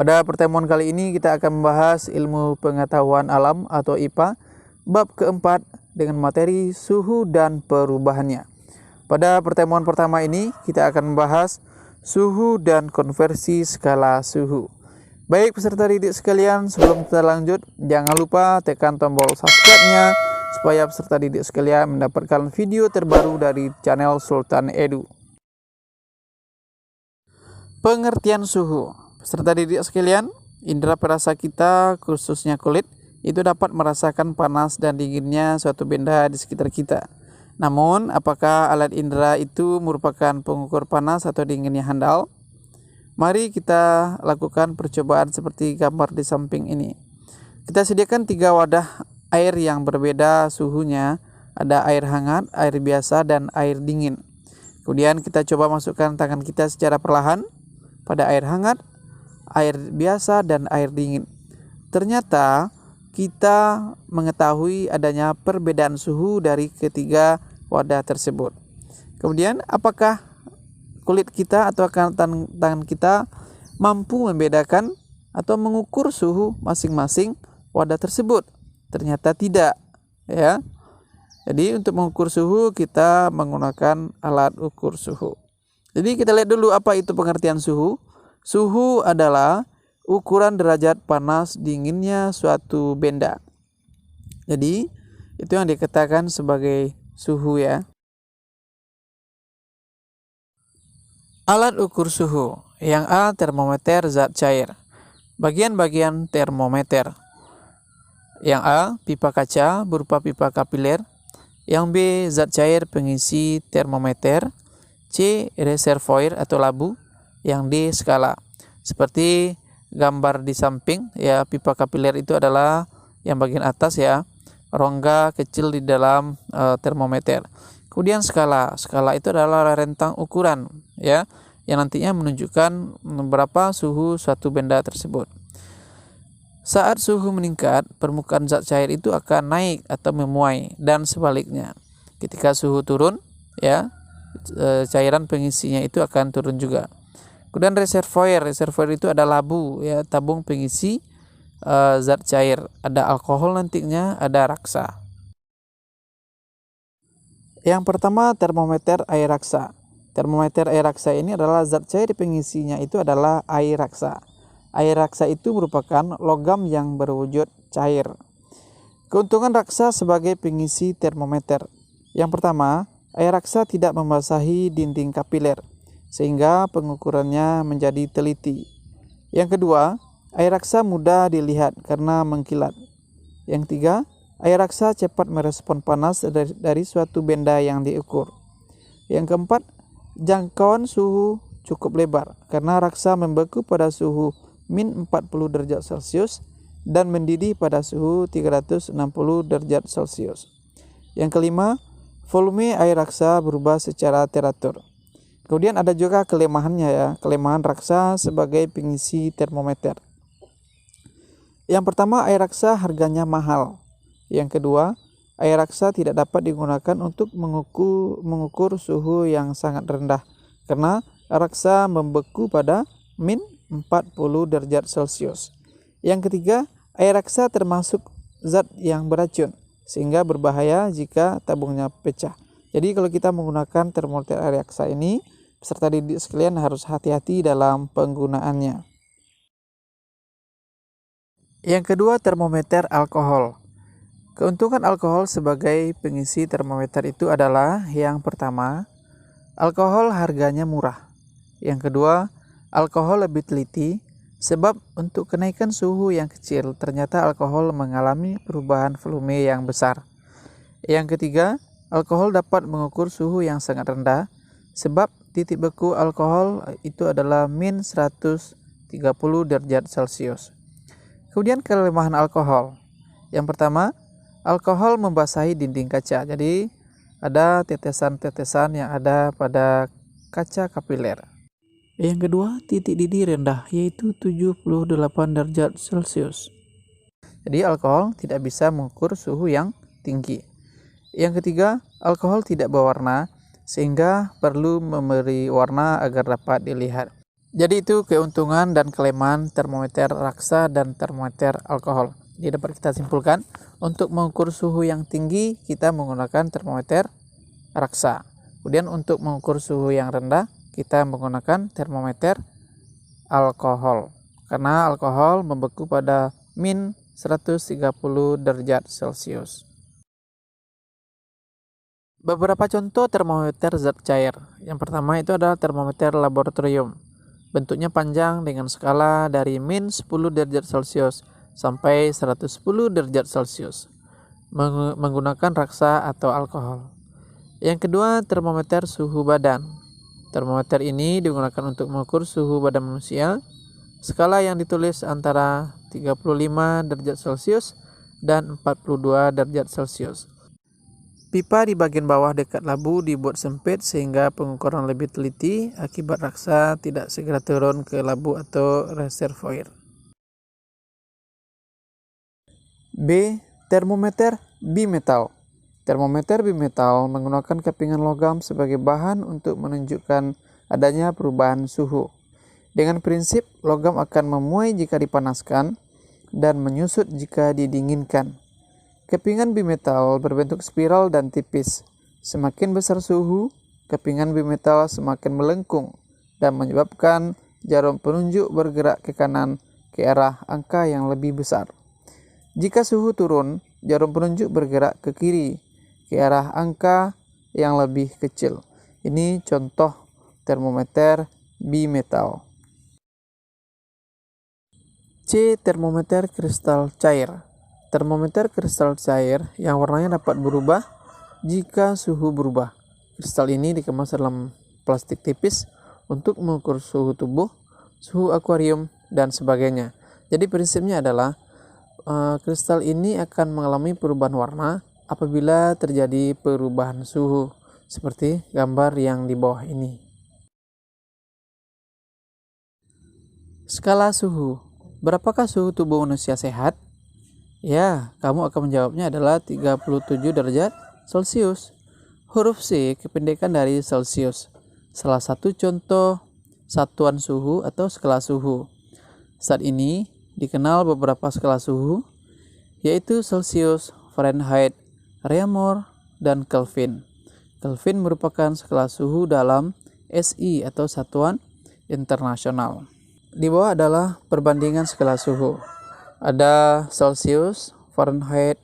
Pada pertemuan kali ini kita akan membahas ilmu pengetahuan alam atau IPA bab keempat dengan materi suhu dan perubahannya. Pada pertemuan pertama ini kita akan membahas suhu dan konversi skala suhu. Baik peserta didik sekalian, sebelum kita lanjut, jangan lupa tekan tombol subscribe-nya supaya peserta didik sekalian mendapatkan video terbaru dari channel Sultan Edu. Pengertian suhu. Peserta didik sekalian, indera perasa kita, khususnya kulit, itu dapat merasakan panas dan dinginnya suatu benda di sekitar kita. Namun, apakah alat indera itu merupakan pengukur panas atau dinginnya handal? Mari kita lakukan percobaan seperti gambar di samping ini. Kita sediakan 3 wadah air yang berbeda suhunya. Ada air hangat, air biasa, dan air dingin. Kemudian kita coba masukkan tangan kita secara perlahan pada air hangat, air biasa, dan air dingin. Ternyata kita mengetahui adanya perbedaan suhu dari ketiga wadah tersebut. Kemudian apakah kulit kita atau tangan kita mampu membedakan atau mengukur suhu masing-masing wadah tersebut? Ternyata tidak, ya. Jadi untuk mengukur suhu kita menggunakan alat ukur suhu. Jadi kita lihat dulu apa itu pengertian suhu. Suhu adalah ukuran derajat panas dinginnya suatu benda. Jadi itu yang dikatakan sebagai suhu, ya. Alat ukur suhu. Yang A, termometer zat cair. Bagian-bagian termometer. Yang A, pipa kaca berupa pipa kapiler. Yang B, zat cair pengisi termometer. C, reservoir atau labu. Yang D, skala. Seperti gambar di samping, ya, pipa kapiler itu adalah yang bagian atas, ya, rongga kecil di dalam termometer. Kemudian skala. Skala itu adalah rentang ukuran, ya, yang nantinya menunjukkan berapa suhu suatu benda tersebut. Saat suhu meningkat, permukaan zat cair itu akan naik atau memuai, dan sebaliknya. Ketika suhu turun, ya, cairan pengisinya itu akan turun juga. Kemudian reservoir itu ada labu, ya, tabung pengisi zat cair. Ada alkohol nantinya, ada raksa. Yang pertama, termometer air raksa. Termometer air raksa ini adalah zat cair pengisinya itu adalah air raksa. Air raksa itu merupakan logam yang berwujud cair. Keuntungan raksa sebagai pengisi termometer. Yang pertama, air raksa tidak membasahi dinding kapiler, sehingga pengukurannya menjadi teliti. Yang kedua, air raksa mudah dilihat karena mengkilat. Yang tiga, air raksa cepat merespon panas dari suatu benda yang diukur. Yang keempat, jangkauan suhu cukup lebar karena raksa membeku pada suhu min 40 derajat Celcius dan mendidih pada suhu 360 derajat Celcius. Yang kelima, volume air raksa berubah secara teratur. Kemudian ada juga kelemahannya, ya, kelemahan raksa sebagai pengisi termometer. Yang pertama, air raksa harganya mahal. Yang kedua, air raksa tidak dapat digunakan untuk mengukur suhu yang sangat rendah karena raksa membeku pada min 40 derajat Celcius. Yang ketiga, air raksa termasuk zat yang beracun sehingga berbahaya jika tabungnya pecah. Jadi kalau kita menggunakan termometer air raksa ini, peserta didik sekalian harus hati-hati dalam penggunaannya. Yang kedua, termometer alkohol. Keuntungan alkohol sebagai pengisi termometer itu adalah yang pertama, alkohol harganya murah. Yang kedua, alkohol lebih teliti sebab untuk kenaikan suhu yang kecil ternyata alkohol mengalami perubahan volume yang besar. Yang ketiga, alkohol dapat mengukur suhu yang sangat rendah sebab titik beku alkohol itu adalah min 130 derajat Celcius. Kemudian kelemahan alkohol. Yang pertama, alkohol membasahi dinding kaca. Jadi ada tetesan-tetesan yang ada pada kaca kapiler. Yang kedua, titik didih rendah yaitu 78 derajat Celcius. Jadi alkohol tidak bisa mengukur suhu yang tinggi. Yang ketiga, alkohol tidak berwarna sehingga perlu memberi warna agar dapat dilihat. Jadi itu keuntungan dan kelemahan termometer raksa dan termometer alkohol. Jadi dapat kita simpulkan, untuk mengukur suhu yang tinggi kita menggunakan termometer raksa. Kemudian untuk mengukur suhu yang rendah kita menggunakan termometer alkohol. Karena alkohol membeku pada min 130 derajat Celcius. Beberapa contoh termometer zat cair. Yang pertama itu adalah termometer laboratorium. Bentuknya panjang dengan skala dari min 10 derajat Celcius sampai 110 derajat Celcius. Menggunakan raksa atau alkohol. Yang kedua, termometer suhu badan. Termometer ini digunakan untuk mengukur suhu badan manusia. Skala yang ditulis antara 35 derajat Celcius dan 42 derajat Celcius. Pipa di bagian bawah dekat labu dibuat sempit sehingga pengukuran lebih teliti akibat raksa tidak segera turun ke labu atau reservoir. B. Termometer bimetal. Termometer bimetal menggunakan kepingan logam sebagai bahan untuk menunjukkan adanya perubahan suhu. Dengan prinsip logam akan memuai jika dipanaskan dan menyusut jika didinginkan. Kepingan bimetal berbentuk spiral dan tipis. Semakin besar suhu, kepingan bimetal semakin melengkung dan menyebabkan jarum penunjuk bergerak ke kanan ke arah angka yang lebih besar. Jika suhu turun, jarum penunjuk bergerak ke kiri ke arah angka yang lebih kecil. Ini contoh termometer bimetal. C. Termometer kristal cair. Termometer kristal cair yang warnanya dapat berubah jika suhu berubah. Kristal ini dikemas dalam plastik tipis untuk mengukur suhu tubuh, suhu akuarium, dan sebagainya. Jadi prinsipnya adalah kristal ini akan mengalami perubahan warna apabila terjadi perubahan suhu, seperti gambar yang di bawah ini. Skala suhu. Berapakah suhu tubuh manusia sehat? Ya, kamu akan menjawabnya adalah 37 derajat Celcius. Huruf C kependekan dari Celsius. Salah satu contoh satuan suhu atau skala suhu. Saat ini dikenal beberapa skala suhu, yaitu Celsius, Fahrenheit, Reaumur, dan Kelvin. Kelvin merupakan skala suhu dalam SI atau satuan internasional. Di bawah adalah perbandingan skala suhu. Ada Celsius, Fahrenheit,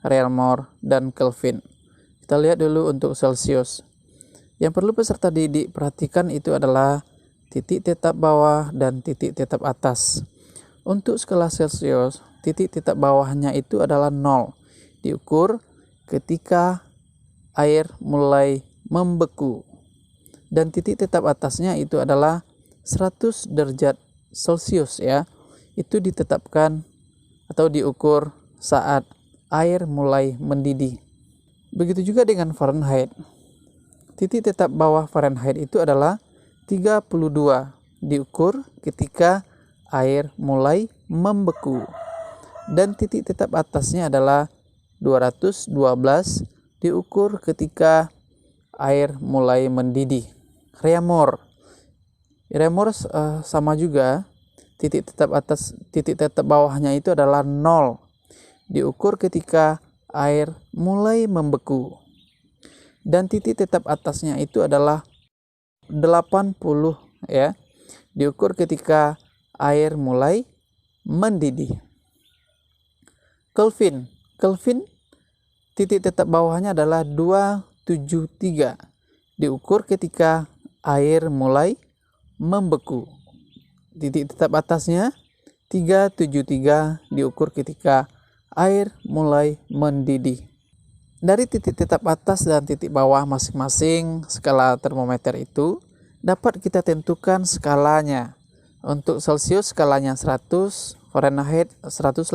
Reaumur, dan Kelvin. Kita lihat dulu untuk Celsius. Yang perlu peserta didik perhatikan itu adalah titik tetap bawah dan titik tetap atas. Untuk skala Celsius, titik tetap bawahnya itu adalah 0. Diukur ketika air mulai membeku. Dan titik tetap atasnya itu adalah 100 derajat Celcius ya. Itu ditetapkan atau diukur saat air mulai mendidih. Begitu juga dengan Fahrenheit. Titik tetap bawah Fahrenheit itu adalah 32, diukur ketika air mulai membeku. Dan titik tetap atasnya adalah 212, diukur ketika air mulai mendidih. Reaumur sama juga. Titik tetap bawahnya itu adalah 0. Diukur ketika air mulai membeku. Dan titik tetap atasnya itu adalah 80 ya. Diukur ketika air mulai mendidih. Kelvin titik tetap bawahnya adalah 273. Diukur ketika air mulai membeku. Titik tetap atasnya 373, diukur ketika air mulai mendidih. Dari titik tetap atas dan titik bawah masing-masing skala termometer itu dapat kita tentukan skalanya. Untuk Celsius skalanya 100, Fahrenheit 180,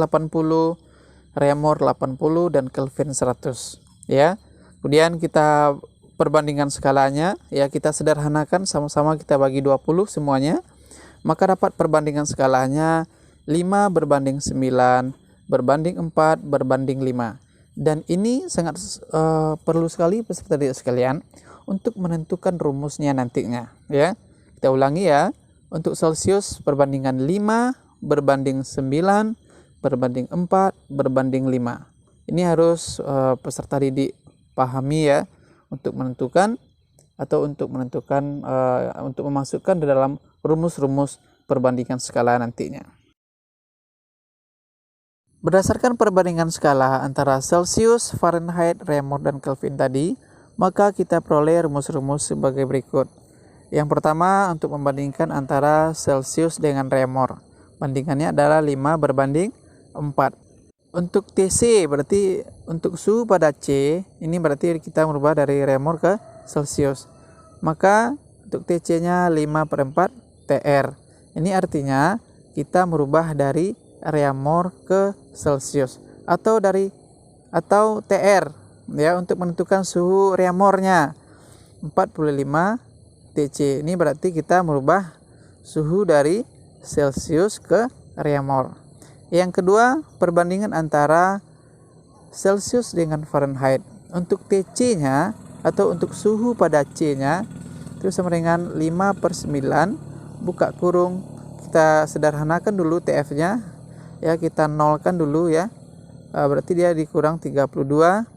Reaumur 80, dan Kelvin 100 ya. Kemudian kita perbandingan skalanya ya, kita sederhanakan sama-sama, kita bagi 20 semuanya. Maka dapat perbandingan skalanya 5 berbanding 9 berbanding 4 berbanding 5. Dan ini sangat perlu sekali peserta didik sekalian untuk menentukan rumusnya nantinya ya. Kita ulangi ya. Untuk Celsius perbandingan 5 berbanding 9 berbanding 4 berbanding 5. Ini harus peserta didik pahami ya, untuk menentukan untuk memasukkan di dalam rumus-rumus perbandingan skala nantinya. Berdasarkan perbandingan skala antara Celsius, Fahrenheit, Reaumur, dan Kelvin tadi, maka kita peroleh rumus-rumus sebagai berikut. Yang pertama, untuk membandingkan antara Celsius dengan Reaumur. Bandingannya adalah 5 berbanding 4. Untuk TC berarti untuk suhu pada C, ini berarti kita merubah dari Reaumur ke Celsius. Maka untuk TC-nya 5/4 TR. Ini artinya kita merubah dari Reaumur ke Celsius atau TR ya, untuk menentukan suhu Reaumurnya 45 TC. Ini berarti kita merubah suhu dari Celsius ke Reaumur. Yang kedua, perbandingan antara Celsius dengan Fahrenheit. Untuk TC-nya atau untuk suhu pada C-nya itu sama dengan 5/9 buka kurung, kita sederhanakan dulu TF-nya ya, kita nolkan dulu ya. Berarti dia dikurang 32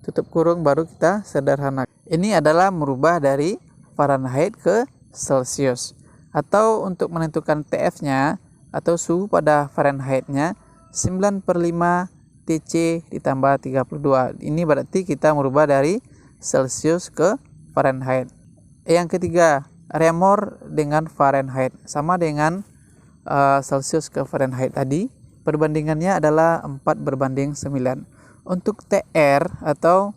tutup kurung, baru kita sederhanakan. Ini adalah merubah dari Fahrenheit ke Celsius. Atau untuk menentukan TF-nya atau suhu pada Fahrenheit-nya 9/5 TC ditambah 32. Ini berarti kita merubah dari Celsius ke Fahrenheit. Yang ketiga, Reaumur dengan Fahrenheit sama dengan Celsius ke Fahrenheit tadi. Perbandingannya adalah 4 berbanding 9. Untuk TR atau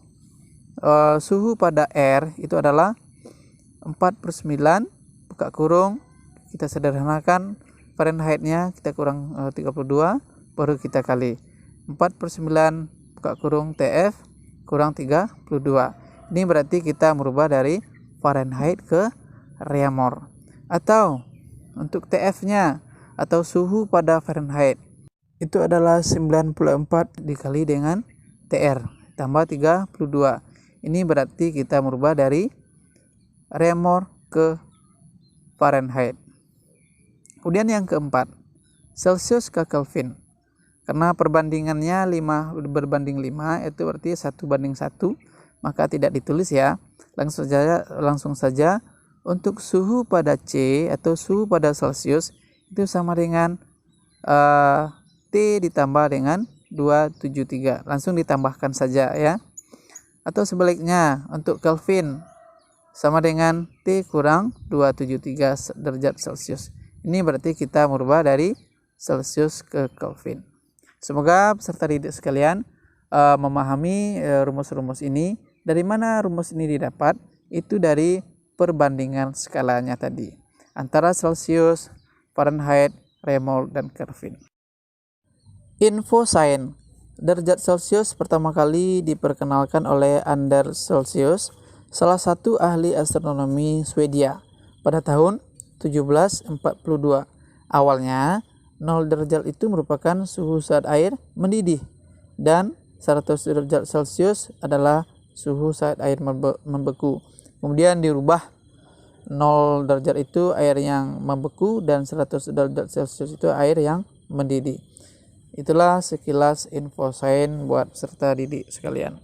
suhu pada R itu adalah 4/9 buka kurung, kita sederhanakan Fahrenheit-nya, kita kurang 32 baru kita kali 4/9 buka kurung TF kurang 32. Ini berarti kita merubah dari Fahrenheit ke Reaumur. Atau untuk TF-nya atau suhu pada Fahrenheit itu adalah 94 dikali dengan TR tambah 32. Ini berarti kita merubah dari Reaumur ke Fahrenheit. Kemudian yang keempat, Celsius ke Kelvin. Karena perbandingannya 5 berbanding 5, itu berarti 1/1, maka tidak ditulis ya. Langsung saja untuk suhu pada C atau suhu pada Celsius itu sama dengan T ditambah dengan 273. Langsung ditambahkan saja ya. Atau sebaliknya untuk Kelvin sama dengan T kurang 273 derajat Celsius. Ini berarti kita merubah dari Celsius ke Kelvin. Semoga peserta didik sekalian memahami rumus-rumus ini. Dari mana rumus ini didapat? Itu dari perbandingan skalanya tadi antara Celsius, Fahrenheit, Reaumur, dan Kelvin. Info sains. Derajat Celsius pertama kali diperkenalkan oleh Anders Celsius, salah satu ahli astronomi Swedia, pada tahun 1742. Awalnya 0 derajat itu merupakan suhu saat air mendidih dan 100 derajat Celsius adalah suhu saat air membeku. Kemudian dirubah 0 derajat itu air yang membeku dan 100 derajat Celsius itu air yang mendidih. Itulah sekilas info sains buat peserta didik sekalian.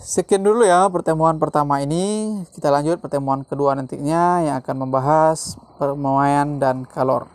Sekian dulu ya pertemuan pertama ini. Kita lanjut pertemuan kedua nantinya yang akan membahas permuaian dan kalor.